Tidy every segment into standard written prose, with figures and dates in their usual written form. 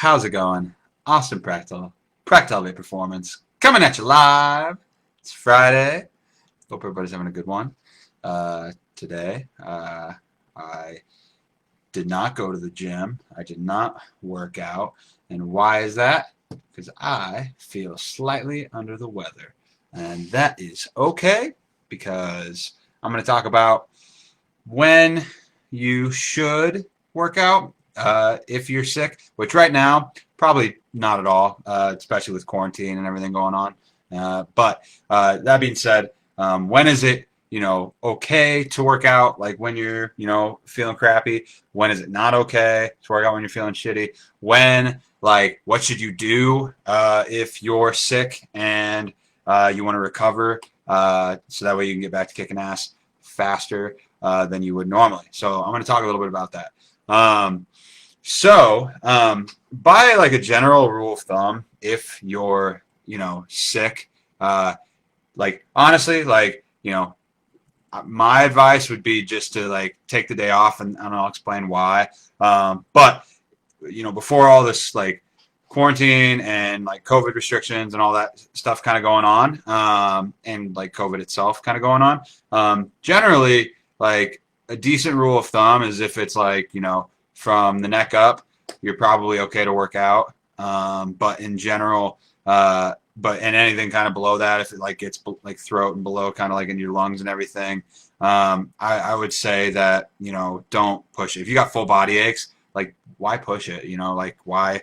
How's it going? Austin Practical Elevate Performance, coming at you live. It's Friday. Hope everybody's having a good one. Today, I did not go to the gym. I did not work out. And why is that? Because I feel slightly under the weather. And that is okay, because I'm going to talk about when you should work out if you're sick, which right now, probably not at all, especially with quarantine and everything going on. But that being said, when is it, okay to work out? Like when you're, feeling crappy. When is it not okay to work out when you're feeling shitty? When, like, what should you do if you're sick and you want to recover so that way you can get back to kicking ass faster than you would normally. So I'm going to talk a little bit about that. By like a general rule of thumb, if you're, sick, like honestly, like, my advice would be just to like take the day off, and I'll explain why. But before all this like quarantine and like COVID restrictions and all that stuff kind of going on, and like COVID itself kind of going on, generally like a decent rule of thumb is if it's like, from the neck up, you're probably okay to work out. But in general, and anything kind of below that, if it like gets like throat and below, kind of like in your lungs and everything, I would say that, don't push it. If you got full body aches, like why push it? Like why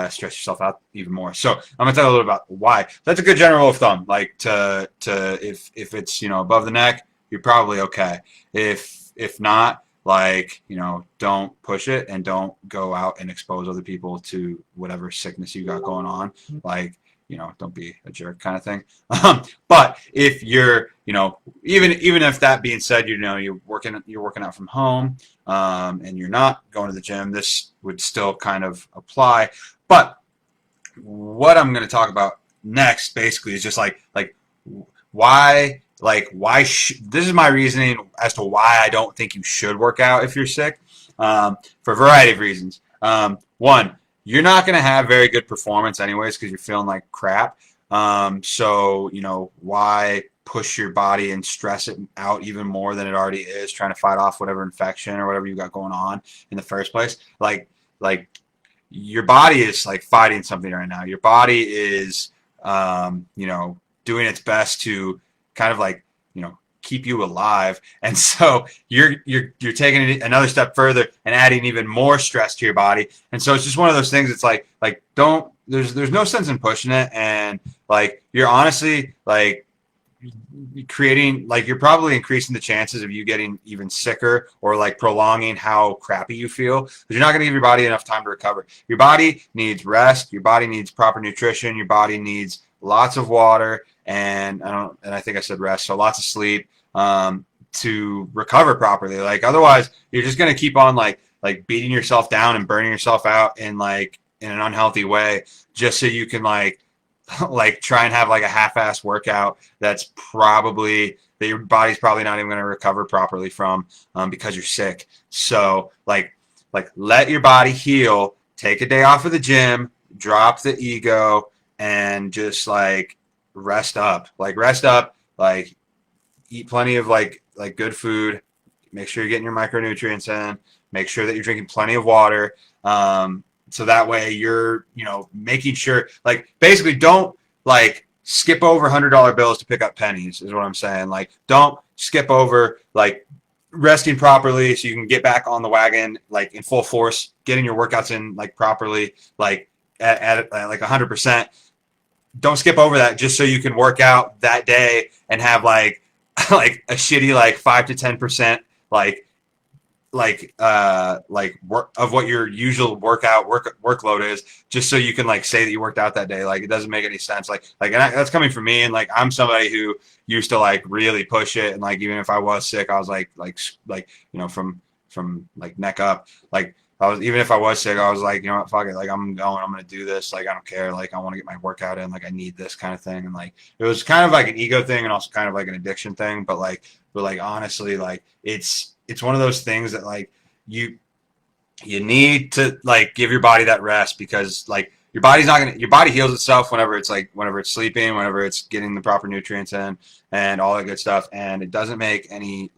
stress yourself out even more? So I'm gonna tell you a little about why. That's a good general rule of thumb. Like to if it's above the neck, you're probably okay. If not, like, don't push it and don't go out and expose other people to whatever sickness you got going on. Like, don't be a jerk kind of thing. But if you're, even if that being said, you're working out from home, and you're not going to the gym, this would still kind of apply. But what I'm going to talk about next basically is just like why. This is my reasoning as to why I don't think you should work out if you're sick, for a variety of reasons. One, you're not going to have very good performance anyways because you're feeling like crap. So, why push your body and stress it out even more than it already is, trying to fight off whatever infection or whatever you got going on in the first place? Like your body is like fighting something right now. Your body is, doing its best to kind of like, keep you alive. And so you're taking it another step further and adding even more stress to your body. And so it's just one of those things. It's like there's no sense in pushing it. And like, you're honestly like creating, like, you're probably increasing the chances of you getting even sicker or like prolonging how crappy you feel, because you're not going to give your body enough time to recover. Your body needs rest. Your body needs proper nutrition. Your body needs lots of water, and I think I said rest, so lots of sleep, to recover properly. Like otherwise, you're just gonna keep on like beating yourself down and burning yourself out in an unhealthy way, just so you can like try and have like a half-ass workout that your body's probably not even gonna recover properly from, because you're sick. So like let your body heal. Take a day off of the gym. Drop the ego. And just like rest up, like eat plenty of like good food. Make sure you're getting your micronutrients in. Make sure that you're drinking plenty of water. So that way you're, making sure, like, basically don't like skip over $100 bills to pick up pennies is what I'm saying. Like, don't skip over like resting properly so you can get back on the wagon, like in full force, getting your workouts in like properly, like at like 100%. Don't skip over that just so you can work out that day and have like a shitty like 5 to 10% work of what your usual workload is, just so you can like say that you worked out that day. Like, it doesn't make any sense. And that's coming from me, and like I'm somebody who used to like really push it, and like even if I was sick, I was like from like neck up, like even if I was sick, I was like, what, fuck it. Like, I'm going to do this. Like, I don't care. Like, I want to get my workout in. Like, I need this kind of thing. And like, it was kind of like an ego thing and also kind of like an addiction thing. But honestly, like it's one of those things that like you need to like give your body that rest because like your body's not gonna your body heals itself whenever it's sleeping, whenever it's getting the proper nutrients in and all that good stuff. And it doesn't make any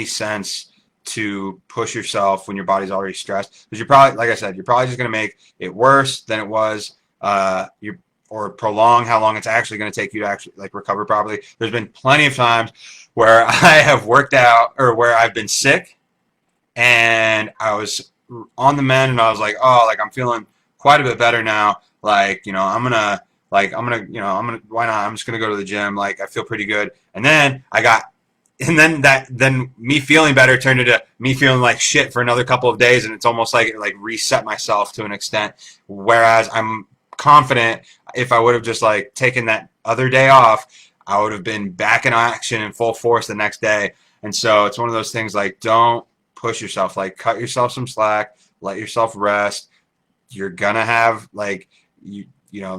sense to push yourself when your body's already stressed because you're probably like I said, you're probably just gonna make it worse than it was. You or prolong how long it's actually going to take you to actually like recover properly. There's been plenty of times where I have worked out or where I've been sick and I was on the mend and I was like, oh, like I'm feeling quite a bit better now. Like, why not? I'm just gonna go to the gym. Like, I feel pretty good. And then me feeling better turned into me feeling like shit for another couple of days. And it's almost like it like reset myself to an extent. Whereas I'm confident if I would have just like taken that other day off, I would have been back in action in full force the next day. And so it's one of those things like don't push yourself, like cut yourself some slack, let yourself rest. You're gonna have like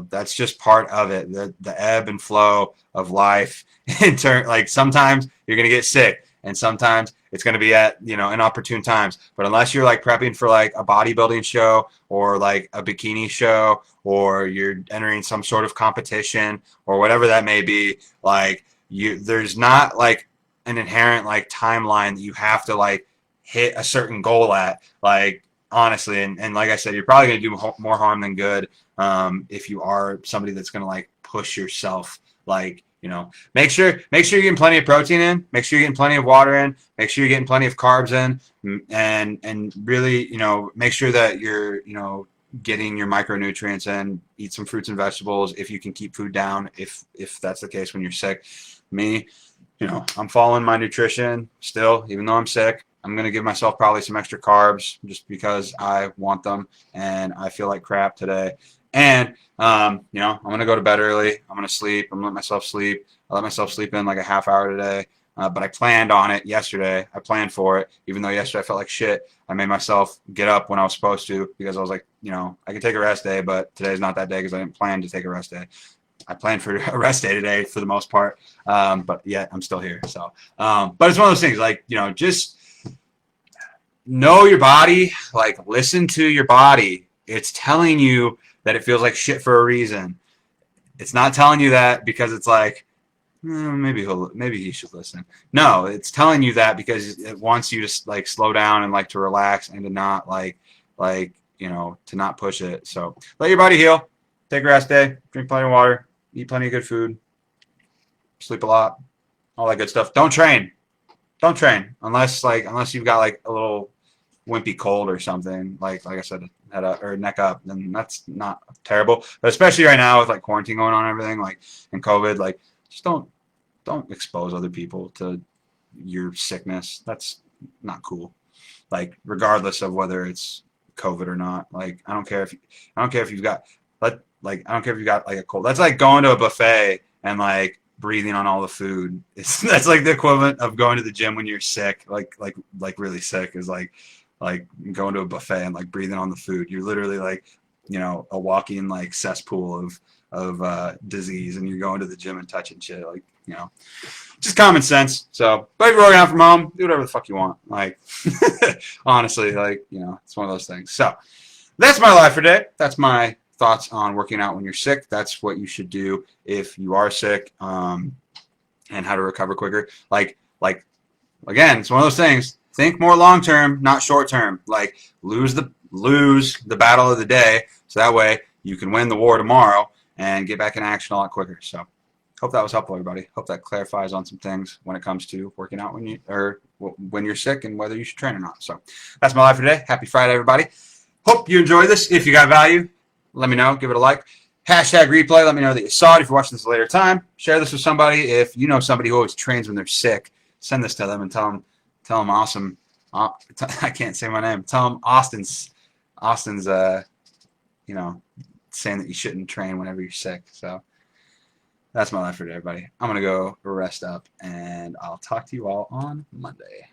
that's just part of it, the ebb and flow of life. In turn, like sometimes you're gonna get sick and sometimes it's going to be at inopportune times, but unless you're like prepping for like a bodybuilding show or like a bikini show or you're entering some sort of competition or whatever that may be, like there's not like an inherent like timeline that you have to like hit a certain goal at, like honestly. And like I said, you're probably going to do more harm than good if you are somebody that's going to like push yourself. Like, make sure you're getting plenty of protein in, make sure you're getting plenty of water in, make sure you're getting plenty of carbs in, and really, make sure that you're, getting your micronutrients in. Eat some fruits and vegetables if you can keep food down, if that's the case when you're sick. Me, I'm following my nutrition still, even though I'm sick. I'm going to give myself probably some extra carbs just because I want them and I feel like crap today. And, I'm going to go to bed early. I'm going to sleep. I'm going to let myself sleep. I let myself sleep in like a half hour today. But I planned on it yesterday. I planned for it. Even though yesterday I felt like shit, I made myself get up when I was supposed to because I was like, I can take a rest day, but today's not that day because I didn't plan to take a rest day. I planned for a rest day today for the most part, but yet I'm still here. So, but it's one of those things like, just know your body, like listen to your body. It's telling you that it feels like shit for a reason. It's not telling you that because it's like, maybe he should listen. No, it's telling you that because it wants you to like slow down and like to relax and to not to not push it. So let your body heal. Take a rest day. Drink plenty of water. Eat plenty of good food. Sleep a lot. All that good stuff. Don't train. Don't train unless you've got like a little wimpy cold or something. Like I said, head up or neck up. Then that's not terrible. But especially right now with like quarantine going on and everything, like and COVID, like just don't expose other people to your sickness. That's not cool. Like regardless of whether it's COVID or not. Like I don't care if you've got I don't care if you got like a cold. That's like going to a buffet and like breathing on all the food. That's like the equivalent of going to the gym when you're sick, like really sick is like going to a buffet and like breathing on the food. You're literally like, a walking like cesspool of disease, and you're going to the gym and touching shit. Like, just common sense. So, but if you're working out from home, do whatever the fuck you want. Like, honestly, like, it's one of those things. So, that's my life for today. That's my thoughts on working out when you're sick. That's what you should do if you are sick, and how to recover quicker. Like again, it's one of those things. Think more long term, not short term. Like lose the battle of the day, so that way you can win the war tomorrow and get back in action a lot quicker. So, hope that was helpful, everybody. Hope that clarifies on some things when it comes to working out when you're sick and whether you should train or not. So, that's my life for today. Happy Friday, everybody. Hope you enjoyed this. If you got value, let me know. Give it a like. Hashtag replay. Let me know that you saw it if you're watching this at a later time. Share this with somebody. If you know somebody who always trains when they're sick, send this to them and tell them awesome. I can't say my name. Tell them Austin's saying that you shouldn't train whenever you're sick. So that's my life for today, everybody. I'm going to go rest up, and I'll talk to you all on Monday.